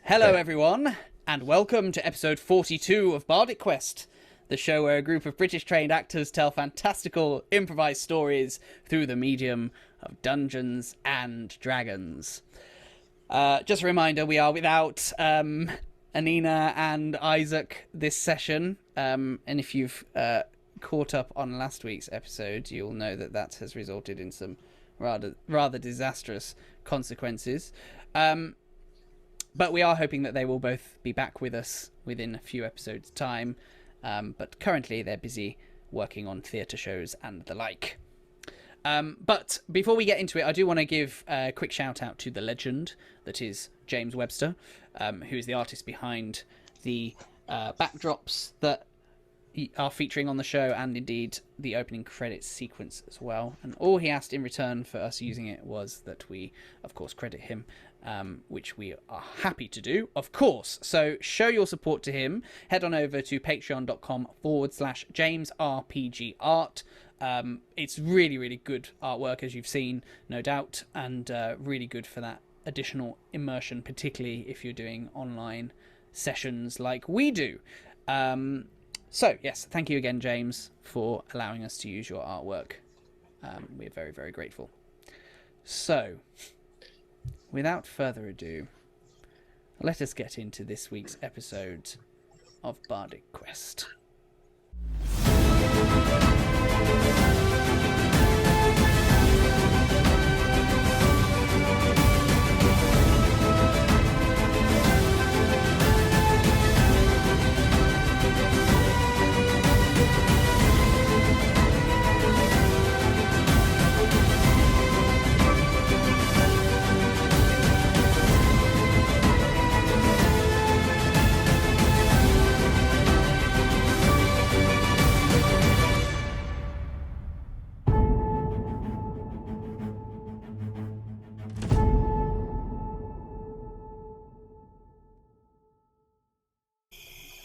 Hello everyone, and welcome to episode 42 of Bardic Quest, the show where a group of British trained actors tell fantastical, improvised stories through the medium of Dungeons and Dragons. Just a reminder, we are without Annina and Isaac this session, and if you've caught up on last week's episode, you'll know that that has resulted in some rather disastrous consequences. But we are hoping that they will both be back with us within a few episodes' time. But currently they're busy working on theatre shows and the like. But before we get into it, I do want to give a quick shout out to the legend that is James Webster, who is the artist behind the backdrops that are featuring on the show, and indeed the opening credits sequence as well. And all he asked in return for us using it was that we, of course, credit him, which we are happy to do, of course. So show your support to him. Head on over to patreon.com/JamesRPGArt. It's really, really good artwork, as you've seen, no doubt, and really good for that additional immersion, particularly if you're doing online sessions like we do. So, yes, thank you again, James, for allowing us to use your artwork. We're very, very grateful. So, without further ado, let us get into this week's episode of Bardic Quest.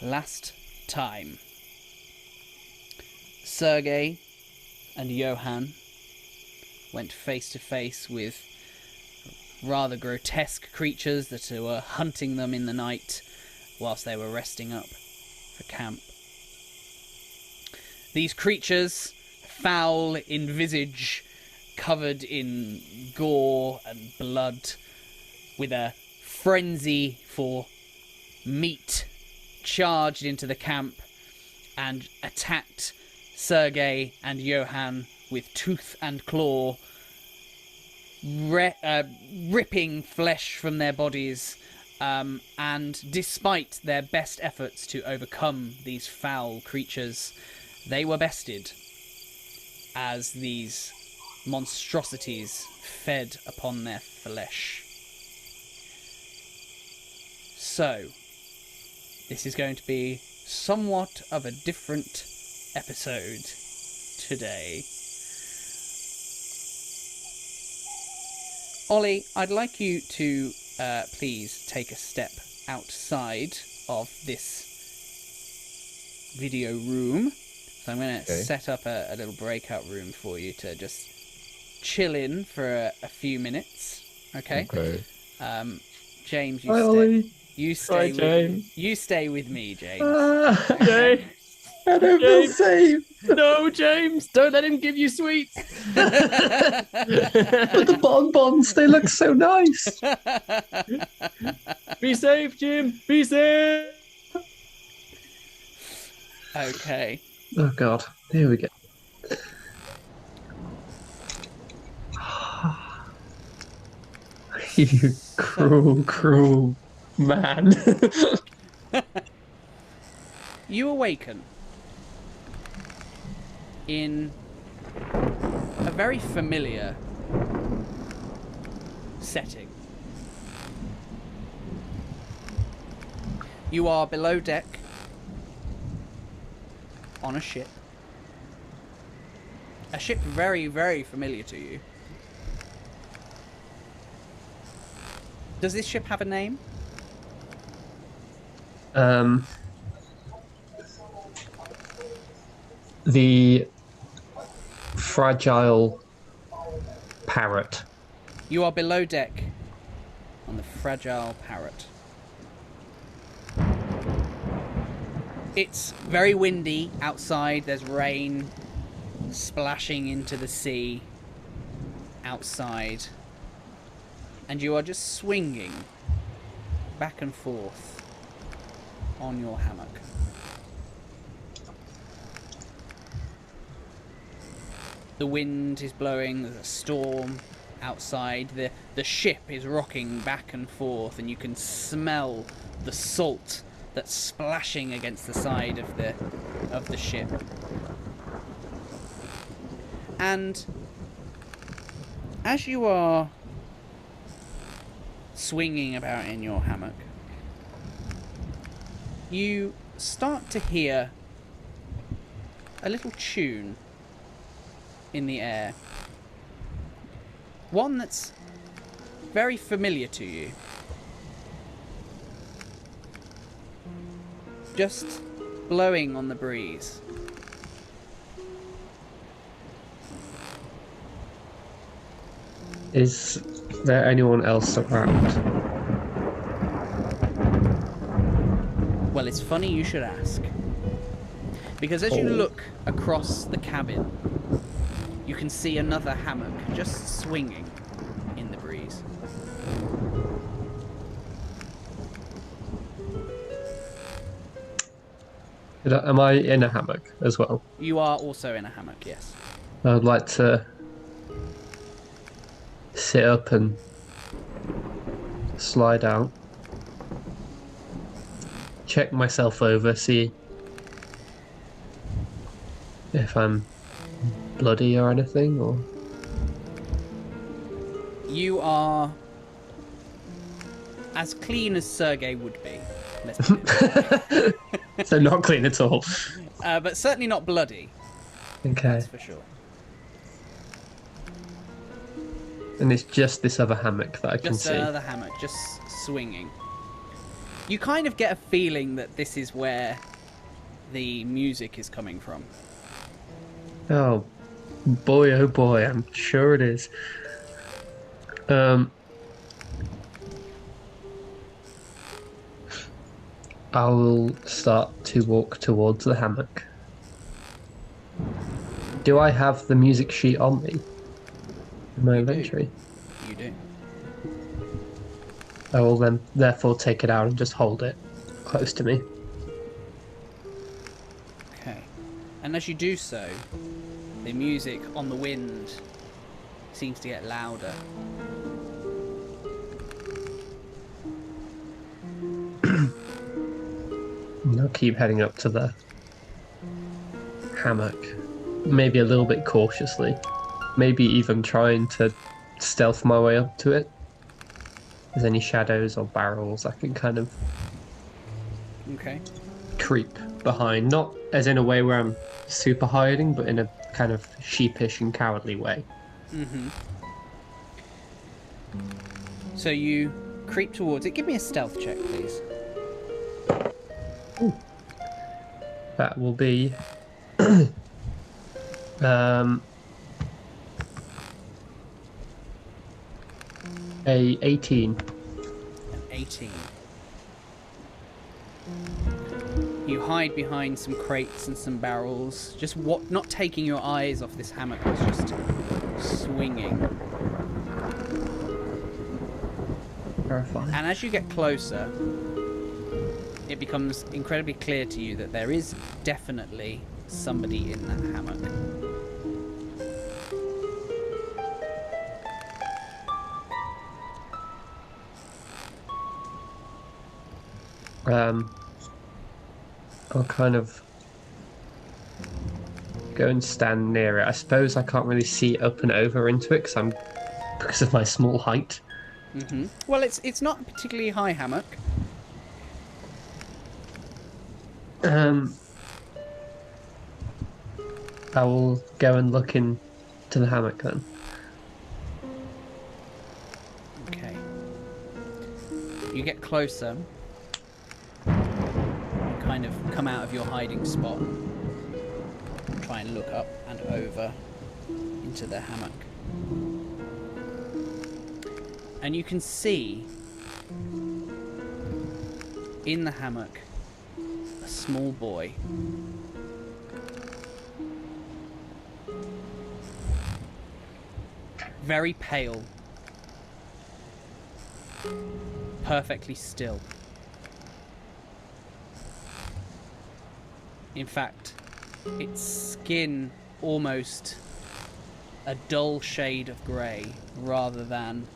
Last time, Sergei and Johann went face to face with rather grotesque creatures that were hunting them in the night whilst they were resting up for camp. These creatures, foul in visage, covered in gore and blood, with a frenzy for meat, charged into the camp and attacked Sergei and Johann with tooth and claw, ripping flesh from their bodies, and despite their best efforts to overcome these foul creatures, they were bested as these monstrosities fed upon their flesh. So, this is going to be somewhat of a different episode today. Ollie, I'd like you to please take a step outside of this video room. So I'm going to set up a little breakout room for you to just chill in for a few minutes. Okay? James, Hi, Ollie. You stay with me, James. Okay. I don't feel safe. No, James, don't let him give you sweets. But the bonbons, they look so nice. Be safe, Jim. Be safe. Okay. Oh, God. Here we go. You cruel, cruel man. You awaken in a very familiar setting. You are below deck on a ship. A ship very, very familiar to you. Does this ship have a name? The Fragile Parrot. You are below deck on the Fragile Parrot. It's very windy outside. There's rain splashing into the sea outside. And you are just swinging back and forth on your hammock. The wind is blowing, there's a storm outside. The ship is rocking back and forth, and you can smell the salt that's splashing against the side of the ship. And as you are swinging about in your hammock, you start to hear a little tune in the air. One that's very familiar to you. Just blowing on the breeze. Is there anyone else around? Well, it's funny you should ask. Because as you look across the cabin, you can see another hammock just swinging in the breeze. Am I in a hammock as well? You are also in a hammock, yes. I'd like to sit up and slide out. Check myself over, see if I'm bloody or anything, or... You are as clean as Sergei would be. Let's put it. So not clean at all. But certainly not bloody. Okay. That's for sure. And it's just this other hammock that I can see. Just another hammock, just swinging. You kind of get a feeling that this is where the music is coming from. Oh boy, I'm sure it is. I will start to walk towards the hammock. Do I have the music sheet on me? In my inventory? You do. I will then therefore take it out and just hold it close to me. Okay. And as you do so, the music on the wind seems to get louder. And I'll keep heading up to the hammock, maybe a little bit cautiously, maybe even trying to stealth my way up to it. If there's any shadows or barrels I can kind of creep behind, not as in a way where I'm super hiding, but in a kind of sheepish and cowardly way. Mm-hmm. So you creep towards it. Give me a stealth check, please. Ooh. That will be a 18. 18. You hide behind some crates and some barrels, just not taking your eyes off this hammock that's just swinging. Terrifying. And as you get closer, it becomes incredibly clear to you that there is definitely somebody in that hammock. I'll kind of go and stand near it. I suppose I can't really see up and over into it because of my small height. Mm-hmm. Well, it's not a particularly high hammock. I will go and look into the hammock then. Okay. You get closer. You kind of come out of your hiding spot. Try and look up and over into the hammock. And you can see in the hammock a small boy. Very pale. Perfectly still. In fact, its skin almost a dull shade of grey rather than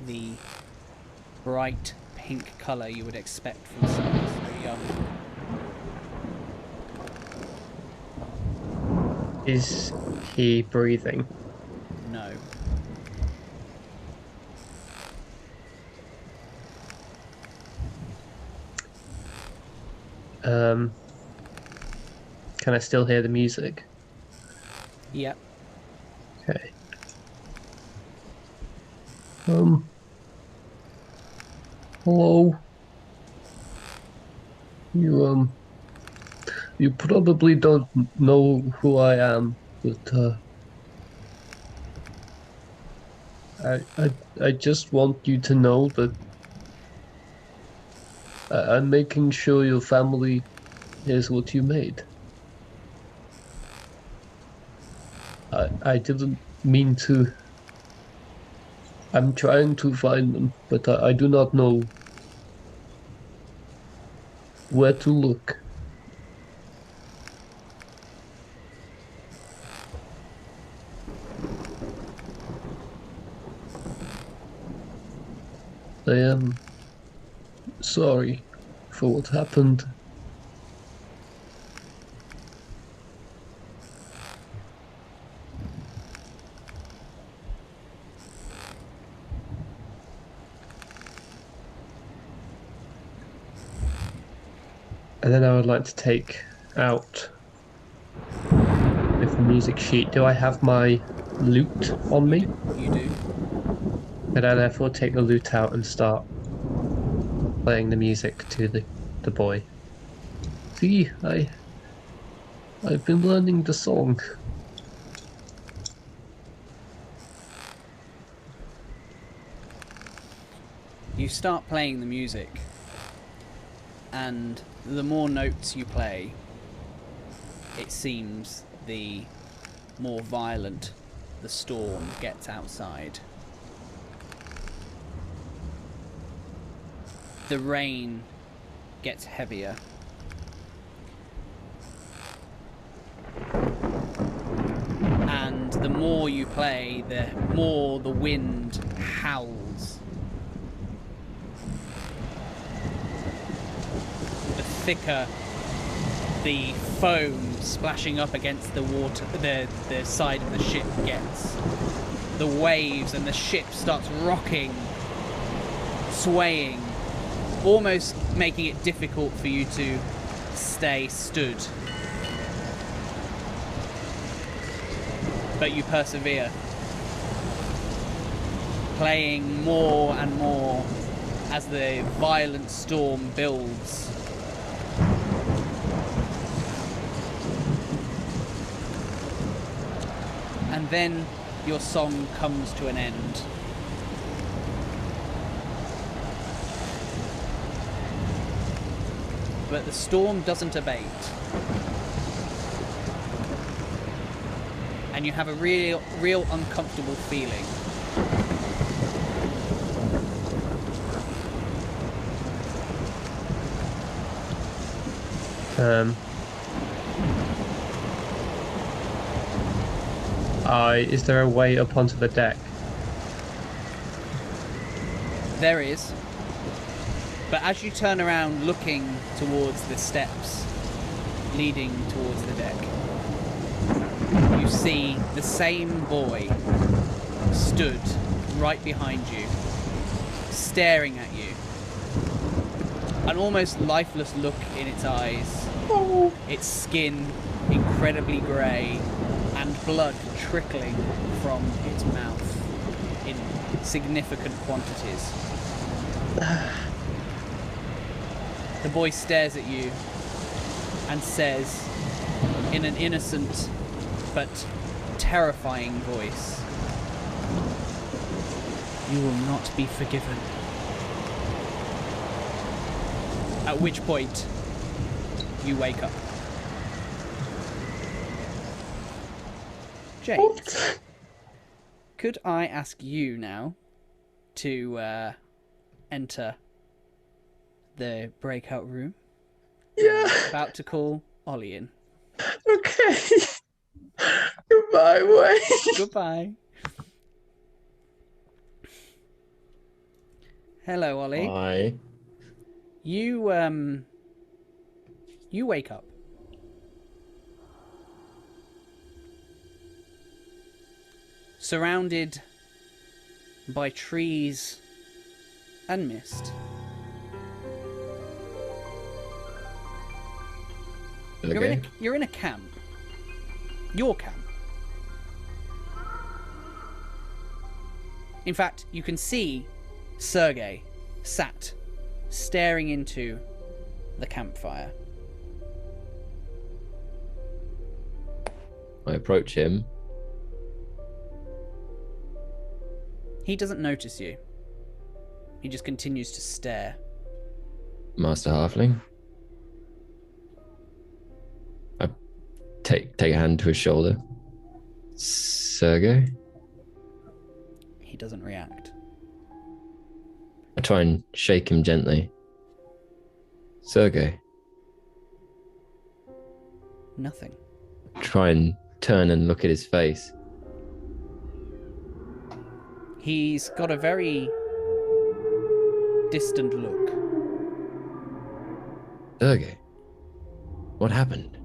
the bright pink colour you would expect from someone so young. Is he breathing? No. Can I still hear the music? Yep. Okay. Hello. You probably don't know who I am, but I just want you to know that I'm making sure your family hears what you made. I didn't mean to. I'm trying to find them, but I do not know where to look. I am sorry for what happened. And then I would like to take out with the music sheet. Do I have my lute on me? You do. And I therefore take the lute out and start playing the music to the boy. See, I've been learning the song. You start playing the music, and the more notes you play, it seems the more violent the storm gets outside. The rain gets heavier. And the more you play, the more the wind howls. The thicker the foam splashing up against the water, the side of the ship gets. The waves and the ship starts rocking, swaying, almost making it difficult for you to stay stood. But you persevere, playing more and more as the violent storm builds. And then your song comes to an end. But the storm doesn't abate. And you have a real uncomfortable feeling. Is there a way up onto the deck? There is. But as you turn around looking towards the steps leading towards the deck, you see the same boy stood right behind you, staring at you. An almost lifeless look in its eyes, its skin incredibly grey, and blood trickling from its mouth in significant quantities. The boy stares at you and says, in an innocent but terrifying voice, "You will not be forgiven." At which point, You wake up. James, could I ask you now to enter the breakout room? Yeah. I'm about to call Ollie in. Okay. Goodbye, Wayne. Goodbye. Hello, Ollie. Hi. You wake up. Surrounded by trees and mist. Okay. You're in a camp. Your camp. In fact, you can see Sergei sat, staring into the campfire. I approach him. He doesn't notice you. He just continues to stare. Master Halfling. I take a hand to his shoulder. Sergei? He doesn't react. I try and shake him gently. Sergei. Nothing. Try and turn and look at his face. He's got a very distant look. Sergei. What happened?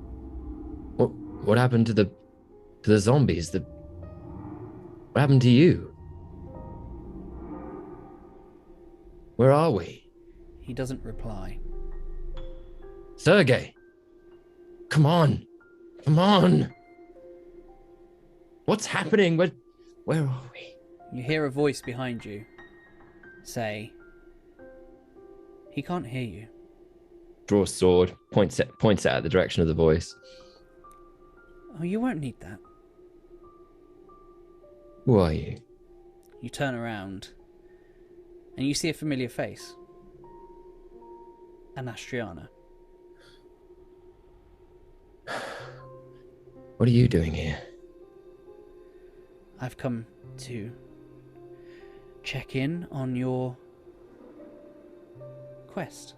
What happened to the zombies? What happened to you? Where are we? He doesn't reply. Sergei! Come on! Come on! What's happening? Where are we? You hear a voice behind you say, "He can't hear you." Draw a sword, points it at the direction of the voice. Oh, you won't need that. Who are you? You turn around and you see a familiar face. Anastriana. What are you doing here? I've come to check in on your quest.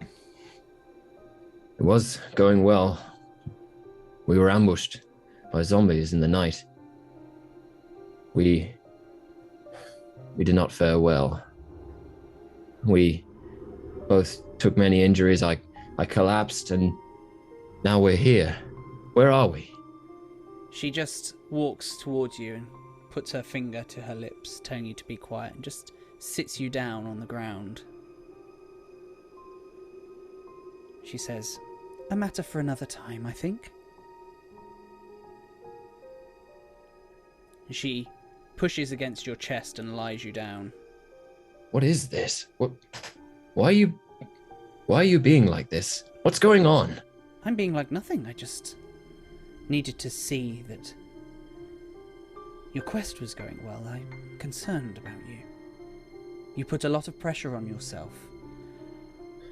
It was going well. We were ambushed by zombies in the night. We did not fare well. We both took many injuries. I collapsed, and now we're here. Where are we? She just walks towards you and puts her finger to her lips, telling you to be quiet, and just sits you down on the ground. She says, "A matter for another time, I think." She pushes against your chest and lies you down. What is this? Why are you being like this? What's going on? I'm being like nothing. I just needed to see that your quest was going well. I'm concerned about you. You put a lot of pressure on yourself.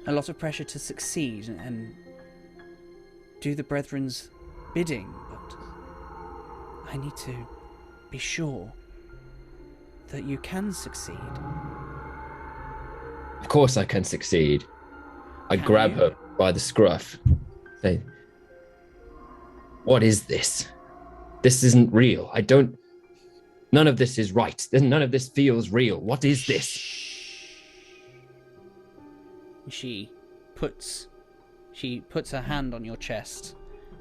A lot of pressure to succeed and do the Brethren's bidding, but I need to be sure that you can succeed. Of course I can succeed. I Can grab you? her by the scruff. Say, what is this? This isn't real. None of this is right. None of this feels real. What is this? She puts her hand on your chest,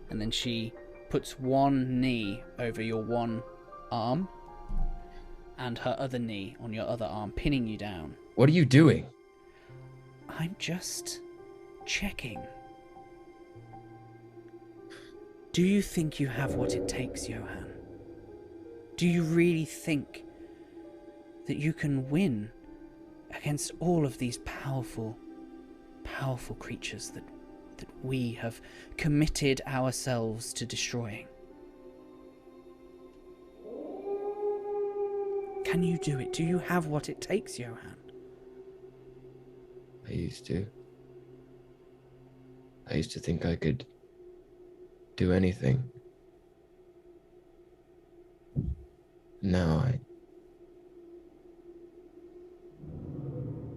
and then she puts one knee over your one arm and her other knee on your other arm, pinning you down. What are you doing? I'm just checking. Do you think you have what it takes, Johann? Do you really think that you can win against all of these powerful creatures that we have committed ourselves to destroying? Can you do it? Do you have what it takes, Johann? I used to. I used to think I could do anything. Now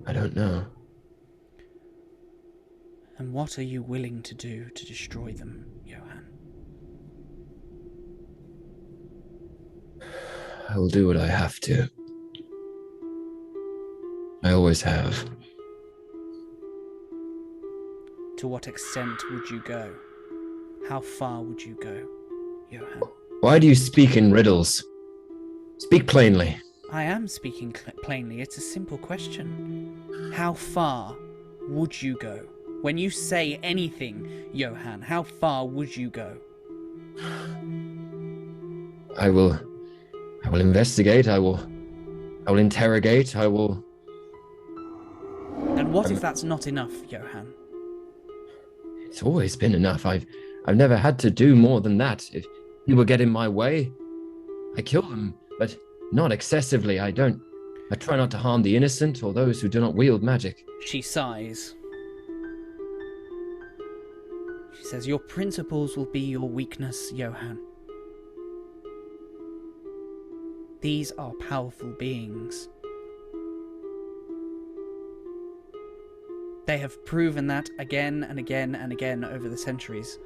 I don't know. And what are you willing to do to destroy them, Johann? I will do what I have to. I always have. To what extent would you go? How far would you go, Johann? Why do you speak in riddles? Speak plainly. I am speaking plainly. It's a simple question. How far would you go? When you say anything, Johann, how far would you go? I will investigate. I will interrogate. I will. And what if that's not enough, Johann? It's always been enough. I've never had to do more than that. If people get in my way, I kill them, but not excessively. I try not to harm the innocent or those who do not wield magic. She sighs. She says, your principles will be your weakness, Johann. These are powerful beings. They have proven that again and again and again over the centuries.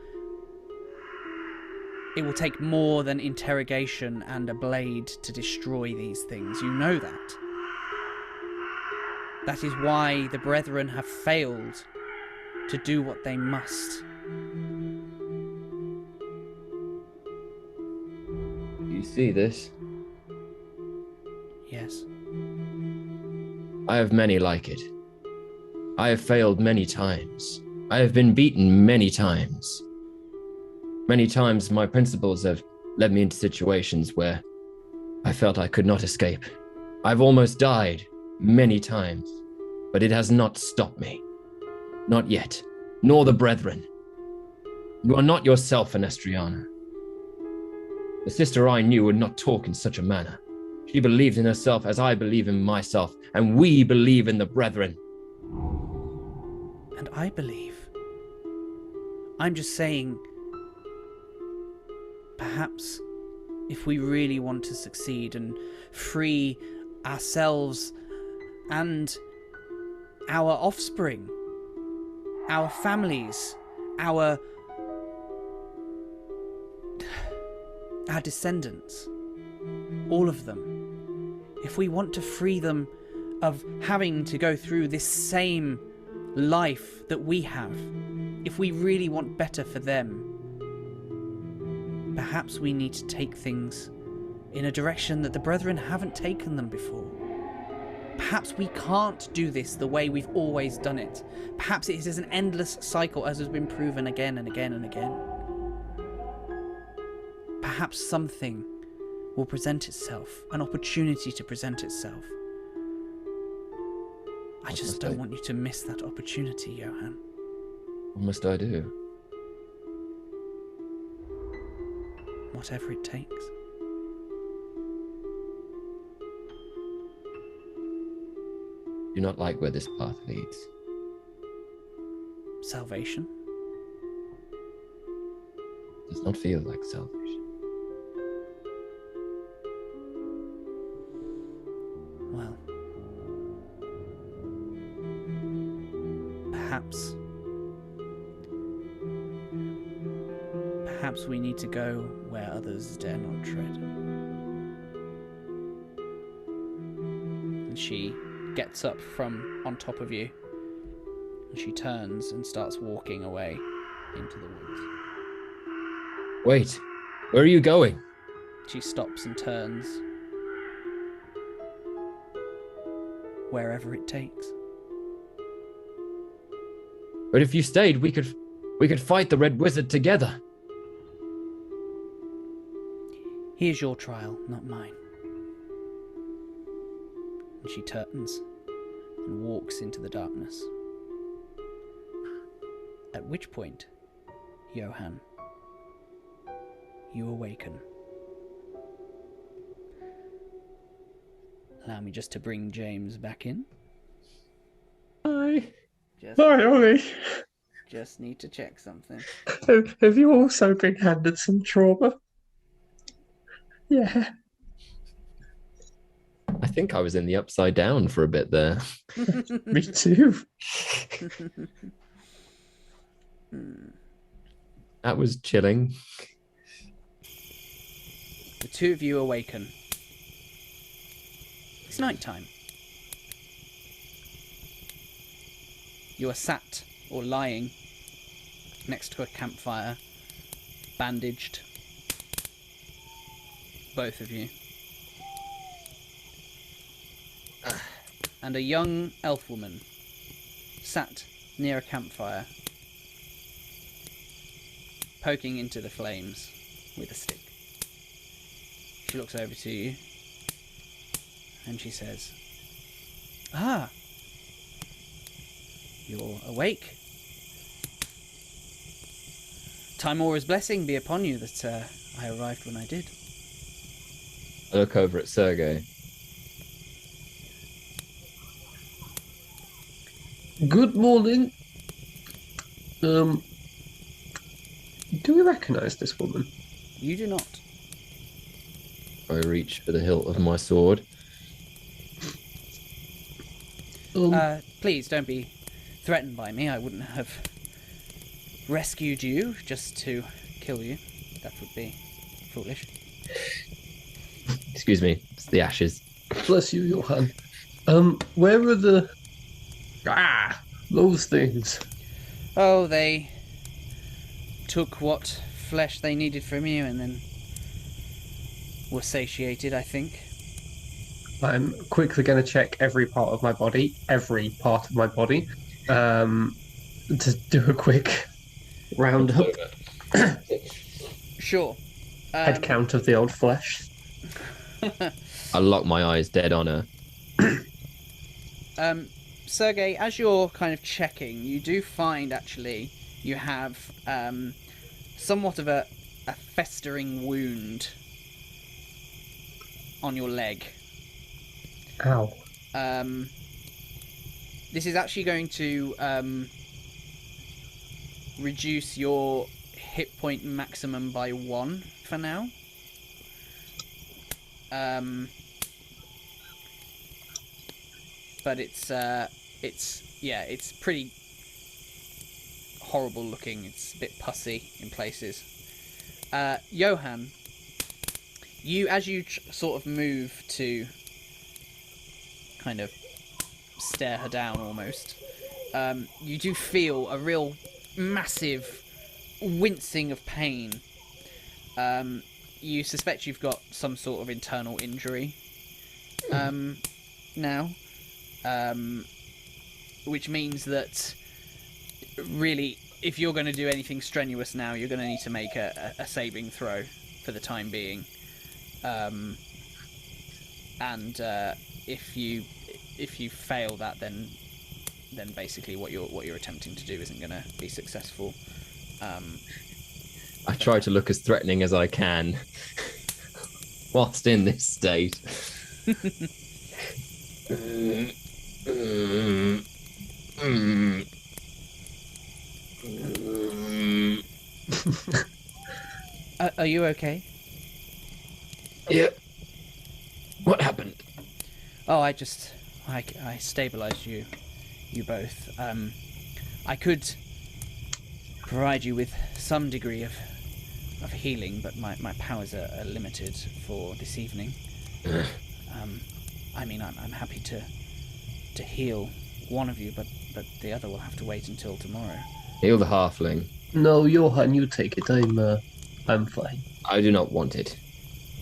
It will take more than interrogation and a blade to destroy these things. You know that. That is why the Brethren have failed to do what they must. Do you see this? Yes. I have many like it. I have failed many times. I have been beaten many times. Many times my principles have led me into situations where I felt I could not escape. I've almost died many times, but it has not stopped me. Not yet, nor the Brethren. You are not yourself, Anestriana. The sister I knew would not talk in such a manner. She believed in herself as I believe in myself, and we believe in the Brethren. And I believe. I'm just saying, perhaps if we really want to succeed and free ourselves and our offspring, our families, our descendants, all of them, if we want to free them of having to go through this same life that we have, if we really want better for them, perhaps we need to take things in a direction that the Brethren haven't taken them before. Perhaps we can't do this the way we've always done it. Perhaps it is an endless cycle, as has been proven again and again and again. Perhaps something will present itself, an opportunity to present itself. I just don't want you to miss that opportunity, Johann. What must I do? Whatever it takes. Do not like where this path leads. Salvation? Does not feel like salvation. Well, perhaps we need to go where others dare not tread. And she gets up from on top of you, and she turns and starts walking away into the woods. Wait, where are you going? She stops and turns. Wherever it takes. But if you stayed, we could fight the Red Wizard together. Here's your trial, not mine. And she turns and walks into the darkness. At which point, Johann, you awaken. Allow me just to bring James back in. Hi. Just, Sorry, Ollie. just need to check something. Have you also been handed some trauma? Yeah. I think I was in the upside down for a bit there. Me too. That was chilling. The two of you awaken. It's nighttime. You are sat or lying next to a campfire, bandaged. Both of you. And a young elf woman sat near a campfire, poking into the flames with a stick. She looks over to you and she says, "Ah, you're awake. Tymora's blessing be upon you that I arrived when I did." I look over at Sergei. Good morning. Do we recognise this woman? You do not. I reach for the hilt of my sword. Please don't be threatened by me. I wouldn't have rescued you just to kill you. That would be foolish. Excuse me, it's the ashes. Bless you, Johann. Where are the... those things. Oh, they took what flesh they needed from you and then were satiated, I think. I'm quickly going to check every part of my body, to do a quick roundup. Sure. Head count of the old flesh. I lock my eyes dead on her. Sergei, as you're kind of checking, you do find actually you have somewhat of a festering wound on your leg. Ow. This is actually going to reduce your hit point maximum by 1 for now. But it's pretty horrible looking. It's a bit pussy in places. Johann, as you sort of move to kind of stare her down almost, you do feel a real massive wincing of pain. You suspect you've got some sort of internal injury now. Which means that really, if you're going to do anything strenuous now, you're going to need to make a saving throw for the time being. And if you fail that, then basically what you're attempting to do isn't going to be successful. I try to look as threatening as I can whilst in this state. Are you okay? Yep. What happened? Oh, I stabilized you both. I could provide you with some degree of healing, but my powers are limited for this evening. I mean, I'm happy to heal one of you, but the other will have to wait until tomorrow. Heal the halfling. No, Johann, you take it. I'm fine. I do not want it.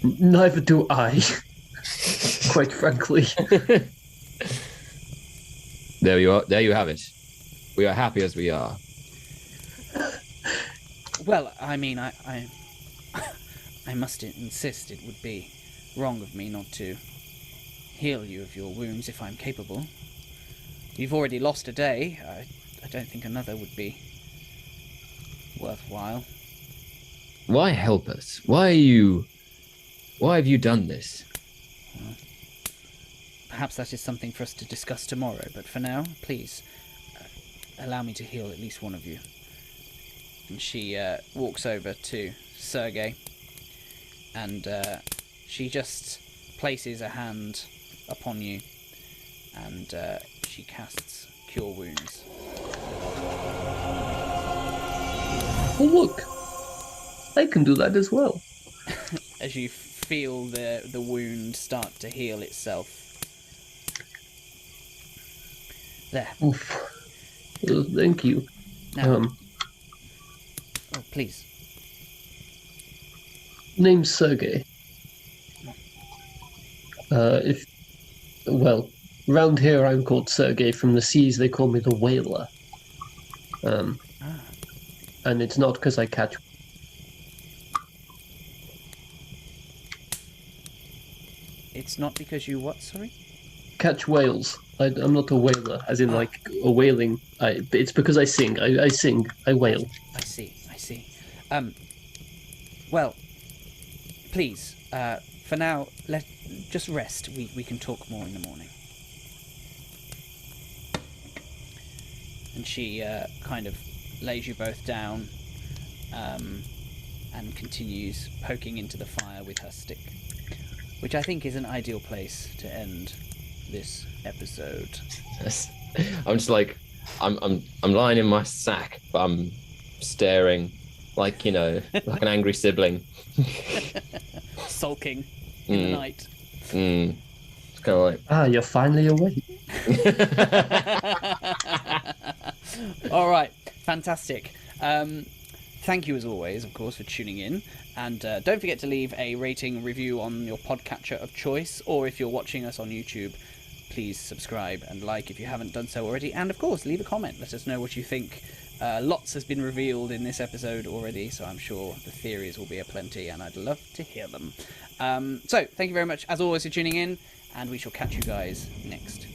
Neither do I. Quite frankly. There you are. There you have it. We are happy as we are. Well, I mean, I must insist it would be wrong of me not to heal you of your wounds if I'm capable. You've already lost a day. I don't think another would be worthwhile. Why help us? Why have you done this? Well, perhaps that is something for us to discuss tomorrow, but for now, please, allow me to heal at least one of you. And she walks over to Sergei, and she just places a hand upon you, and she casts Cure Wounds. Oh, look! I can do that as well. As you feel the wound start to heal itself. There. Oof. Thank you. Now, oh, please. Name's Sergei. Round here I'm called Sergei. From the seas they call me the Whaler. And it's not because I catch. It's not because you what, sorry? Catch whales. I'm not a whaler, as in like a whaling. It's because I sing. I sing. I wail. I see. Well, please, for now, just rest. We can talk more in the morning. And she kind of lays you both down, and continues poking into the fire with her stick, which I think is an ideal place to end this episode. I'm just like, I'm lying in my sack, but I'm staring, like, you know, like an angry sibling, sulking in the night. It's kind of like, you're finally awake. All right, fantastic. Thank you as always, of course, for tuning in. And don't forget to leave a rating review on your podcatcher of choice, or if you're watching us on YouTube, please subscribe and like if you haven't done so already. And of course, leave a comment. Let us know what you think. Lots has been revealed in this episode already, so I'm sure the theories will be aplenty, and I'd love to hear them. So, thank you very much, as always, for tuning in, and we shall catch you guys next